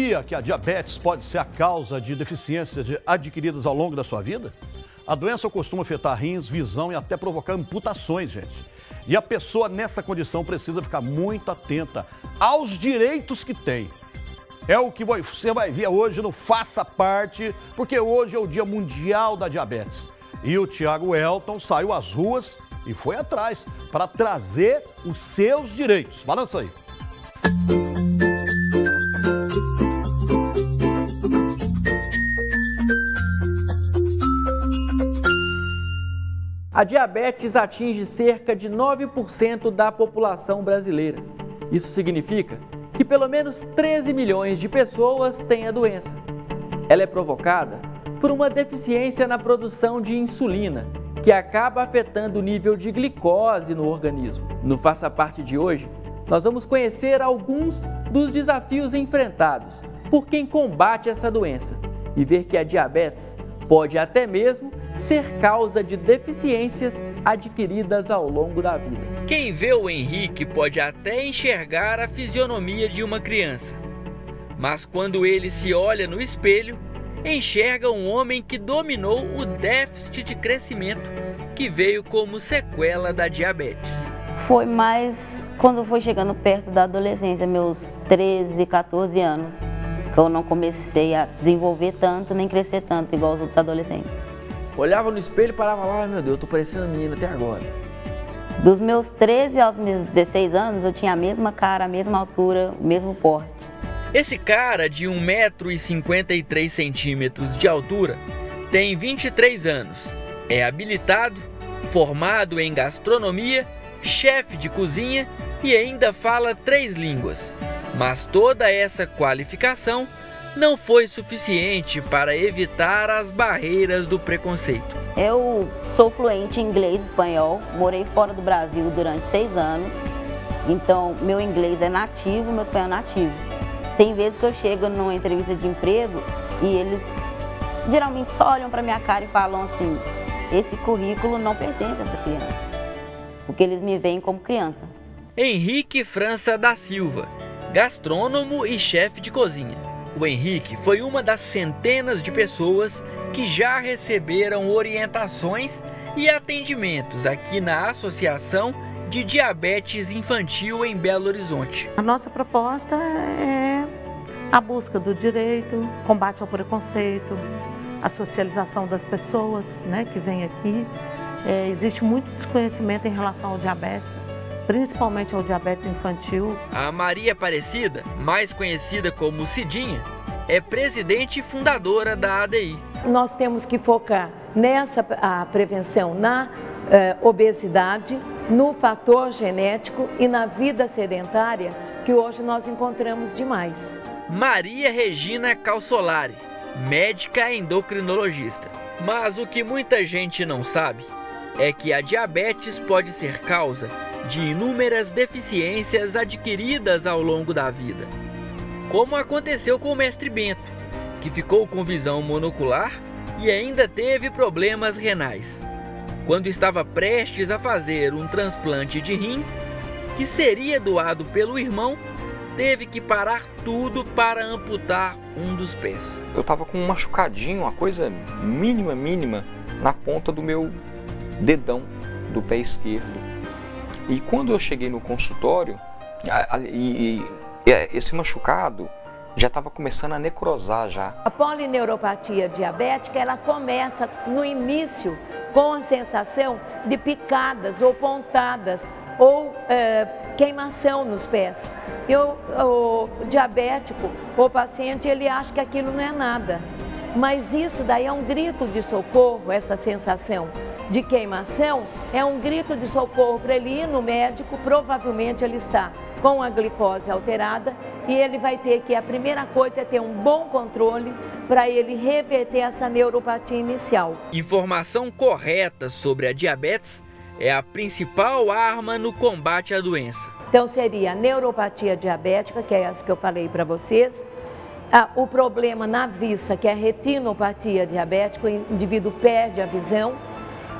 Sabia que a diabetes pode ser a causa de deficiências adquiridas ao longo da sua vida? A doença costuma afetar rins, visão e até provocar amputações, gente. E a pessoa nessa condição precisa ficar muito atenta aos direitos que tem. É o que você vai ver hoje no Faça Parte, porque hoje é o Dia Mundial da Diabetes. E o Thiago Elton saiu às ruas e foi atrás para trazer os seus direitos. Balança aí. A diabetes atinge cerca de 9% da população brasileira. Isso significa que pelo menos 13 milhões de pessoas têm a doença. Ela é provocada por uma deficiência na produção de insulina, que acaba afetando o nível de glicose no organismo. No Faça Parte de hoje, nós vamos conhecer alguns dos desafios enfrentados por quem combate essa doença e ver que a diabetes pode até mesmo ser causa de deficiências adquiridas ao longo da vida. Quem vê o Henrique pode até enxergar a fisionomia de uma criança, mas quando ele se olha no espelho, enxerga um homem que dominou o déficit de crescimento que veio como sequela da diabetes. Foi mais quando foi chegando perto da adolescência, meus 13, 14 anos, que eu não comecei a desenvolver tanto, nem crescer tanto, igual os outros adolescentes. Olhava no espelho e parava lá, meu Deus, eu tô parecendo menina até agora. Dos meus 13 aos meus 16 anos, eu tinha a mesma cara, a mesma altura, o mesmo porte. Esse cara de 1,53 m de altura tem 23 anos, é habilitado, formado em gastronomia, chefe de cozinha e ainda fala 3 línguas. Mas toda essa qualificação não foi suficiente para evitar as barreiras do preconceito. Eu sou fluente em inglês e espanhol, morei fora do Brasil durante 6 anos, então meu inglês é nativo, meu espanhol é nativo. Tem vezes que eu chego numa entrevista de emprego e eles geralmente só olham para minha cara e falam assim, esse currículo não pertence a essa criança, porque eles me veem como criança. Henrique França da Silva, gastrônomo e chefe de cozinha. O Henrique foi uma das centenas de pessoas que já receberam orientações e atendimentos aqui na Associação de Diabetes Infantil em Belo Horizonte. A nossa proposta é a busca do direito, combate ao preconceito, a socialização das pessoas, né, que vêm aqui. Existe muito desconhecimento em relação ao diabetes, principalmente ao diabetes infantil. A Maria Aparecida, mais conhecida como Cidinha, é presidente e fundadora da ADI. Nós temos que focar nessa prevenção na obesidade, no fator genético e na vida sedentária, que hoje nós encontramos demais. Maria Regina Calsolari, médica endocrinologista. Mas o que muita gente não sabe é que a diabetes pode ser causa de inúmeras deficiências adquiridas ao longo da vida. Como aconteceu com o mestre Bento, que ficou com visão monocular e ainda teve problemas renais. Quando estava prestes a fazer um transplante de rim, que seria doado pelo irmão, teve que parar tudo para amputar um dos pés. Eu estava com um machucadinho, uma coisa mínima, na ponta do meu dedão do pé esquerdo. E quando eu cheguei no consultório, esse machucado já estava começando a necrosar já. A polineuropatia diabética, ela começa no início com a sensação de picadas ou pontadas ou queimação nos pés. O diabético, o paciente, ele acha que aquilo não é nada. Mas isso daí é um grito de socorro, essa sensação de queimação é um grito de socorro para ele ir no médico. Provavelmente ele está com a glicose alterada e ele vai ter que, a primeira coisa é ter um bom controle para ele reverter essa neuropatia inicial. Informação correta sobre a diabetes é a principal arma no combate à doença. Então seria a neuropatia diabética, que é essa que eu falei para vocês, o problema na vista, que é a retinopatia diabética, o indivíduo perde a visão,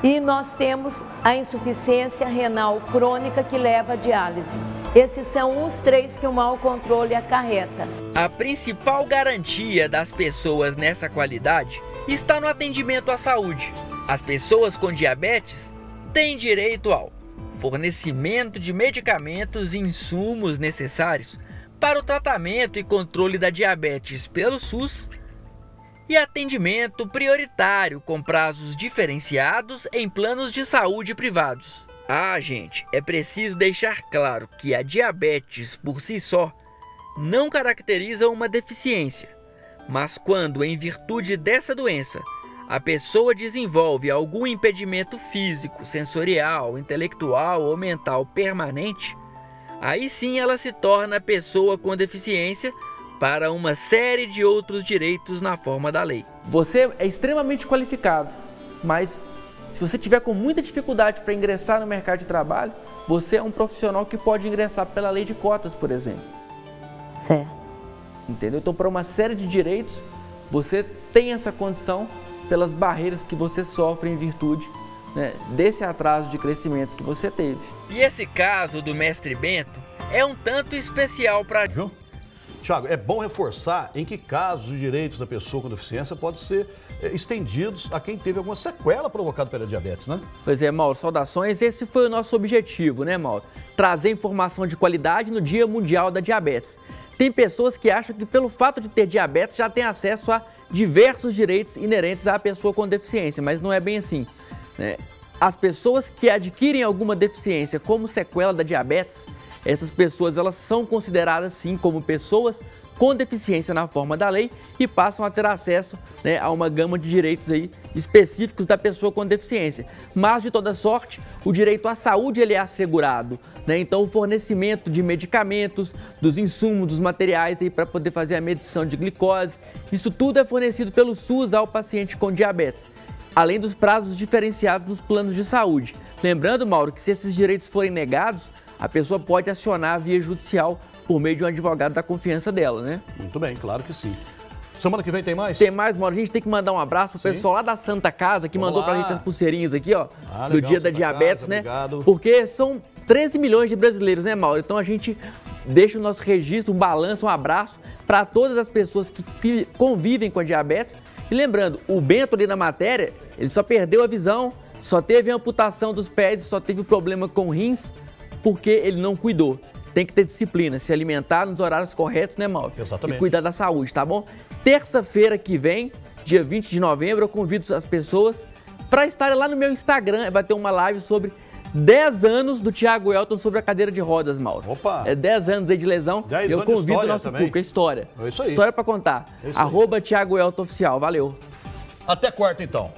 e nós temos a insuficiência renal crônica que leva à diálise. Esses são os 3 que o mau controle acarreta. A principal garantia das pessoas nessa qualidade está no atendimento à saúde. As pessoas com diabetes têm direito ao fornecimento de medicamentos e insumos necessários para o tratamento e controle da diabetes pelo SUS e atendimento prioritário com prazos diferenciados em planos de saúde privados. Ah, gente, é preciso deixar claro que a diabetes por si só não caracteriza uma deficiência, mas quando, em virtude dessa doença, a pessoa desenvolve algum impedimento físico, sensorial, intelectual ou mental permanente, aí sim ela se torna pessoa com deficiência para uma série de outros direitos na forma da lei. Você é extremamente qualificado, mas se você tiver com muita dificuldade para ingressar no mercado de trabalho, você é um profissional que pode ingressar pela lei de cotas, por exemplo. Certo. Entendeu? Então, para uma série de direitos, você tem essa condição pelas barreiras que você sofre em virtude, né, desse atraso de crescimento que você teve. E esse caso do mestre Bento é um tanto especial para... Viu? Tiago, é bom reforçar em que casos os direitos da pessoa com deficiência podem ser estendidos a quem teve alguma sequela provocada pela diabetes, né? Pois é, Mauro, saudações. Esse foi o nosso objetivo, né, Mauro? Trazer informação de qualidade no Dia Mundial da Diabetes. Tem pessoas que acham que pelo fato de ter diabetes já tem acesso a diversos direitos inerentes à pessoa com deficiência, mas não é bem assim, né? As pessoas que adquirem alguma deficiência como sequela da diabetes, essas pessoas elas são consideradas sim como pessoas com deficiência na forma da lei e passam a ter acesso, né, a uma gama de direitos aí específicos da pessoa com deficiência. Mas de toda sorte, o direito à saúde ele é assegurado, né? Então o fornecimento de medicamentos, dos insumos, dos materiais aí para poder fazer a medição de glicose, isso tudo é fornecido pelo SUS ao paciente com diabetes, além dos prazos diferenciados nos planos de saúde. Lembrando, Mauro, que se esses direitos forem negados, a pessoa pode acionar a via judicial por meio de um advogado da confiança dela, né? Muito bem, claro que sim. Semana que vem tem mais? Tem mais, Mauro. A gente tem que mandar um abraço pro pessoal lá da Santa Casa, que mandou pra gente as pulseirinhas aqui, ó, do Dia da Diabetes, né? Obrigado. Porque são 13 milhões de brasileiros, né, Mauro? Então a gente deixa o nosso registro, um balanço, um abraço para todas as pessoas que convivem com a diabetes. E lembrando, o Bento ali na matéria, ele só perdeu a visão, só teve amputação dos pés, só teve problema com rins, porque ele não cuidou. Tem que ter disciplina, se alimentar nos horários corretos, né, Mauro? Exatamente. E cuidar da saúde, tá bom? Terça-feira que vem, dia 20 de novembro, eu convido as pessoas para estarem lá no meu Instagram. Vai ter uma live sobre 10 anos do Thiago Elton sobre a cadeira de rodas, Mauro. Opa! É 10 anos aí de lesão. 10 eu anos de convido o história nosso também. público, a história. É isso aí. História para contar. É isso aí. @Thiago Elton Oficial. Valeu. Até quarta, então.